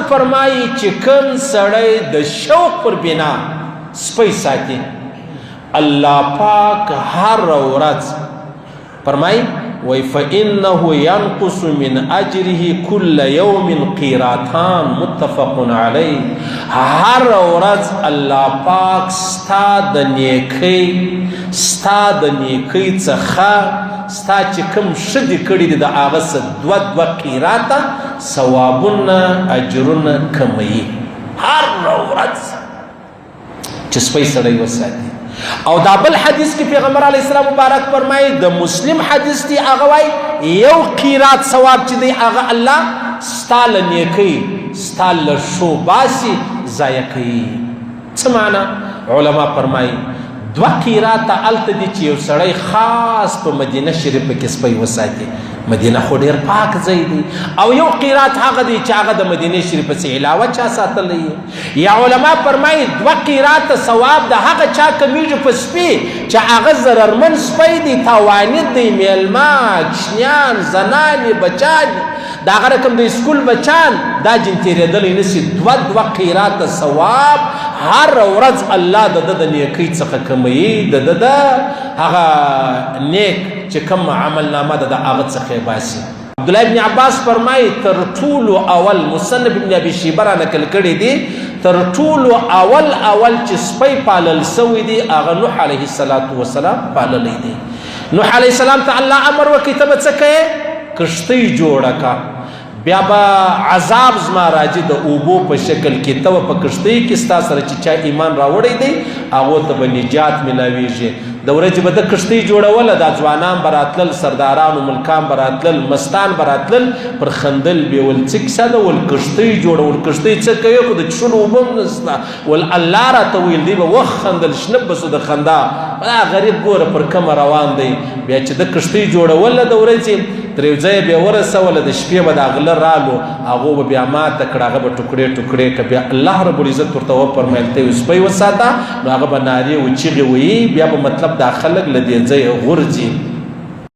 فرمایي چې کوم سړی د شوق پر بنا سپی ساتي الله پاک هر ورځ فرمایي وای فإنه ينقص من أجره كل يوم قيراتان متفق علیه هر ورځ الله پاک ستا د نیکۍ څخه ستا چې کوم ښه دي کړي دي د هغه څه دوه قیراته ثوابونه اجرونه کموي هر ورځ چې سپی سړی وساتي. او دا بل حدیث کې پیغمبر علیه السلام مبارک فرمایي د مسلم حدیث دی هغه وایي یو قیرات ثواب چې دی هغه الله ستا له نیکۍ ستا له ښو باسي ضایع کوي. څه معنا؟ علما فرمایي دوه قیراته هلته دي چې یو سړی خاص په مدینه شریفه کې سپی وساتي. مدینه خو ډېر پاک ځای دی. او یو قیرات هغه دی چې هغه د مدینې شریفه څخه علاوه چا ساتلی. یا علما فرمایي دوه قیراته ثواب د هغه چا کمیږي په سپي چې هغه ضررمند سپی دی، تاواني دی، میلمه کوچنیان زنانې بچان د هغه رقم د سکول بچان دا جن تېرېدلی نشي. دوه قیراته ثواب هر ورځ الله د ده د نیکۍ څخه کموي، د ده د هغه نیک چې کوم عمل نامه ده د هغه څخه یې باسي. عبدالله ابن عباس فرمایي تر ټولو اول مصنف ابن ابي شیبه را نقل کړی دی تر ټولو اول چې سپی پالل سوی دی هغه نوح علیه السلام پاللی دی. نوح علیه السلام ته الله امر وکړي ته به څه کوې؟ کښتۍ جوړه کا، بیا به عذاب زما راځي د اوبو په شکل کې، ته به په کښتۍ کې ستا سره چې چا ایمان راوړی دی هغو ته به نجات میلاویږي. د ورځې به د کښتۍ جوړوله، دا ځوانان به راتلل، سرداران و ملکان به راتلل، مستان به راتلل، پر خندل به ول څه کیسه ده؟ ول کښتۍ جوړول. کښتۍ څه کوي؟ خو د څښلو اوبه هم نشته. ول الله راته ویل دی به وخندل، شنه به سو د خندا دا غریب ګوره پر کومه روان دی. بیا چې د کښتۍ جوړوله د ورځې تر یو ځایه بیا ورسوله، د شپې به دا غله رالو هغو به بیا ماته کړه، هغه به ټوکړې که بیا الله رب العزت ورته وفرمیل ته یو سپی وساته نو هغه به نارې و چیغې ویي، بیا به مطلب دا خلک له دې ځایه غورځي.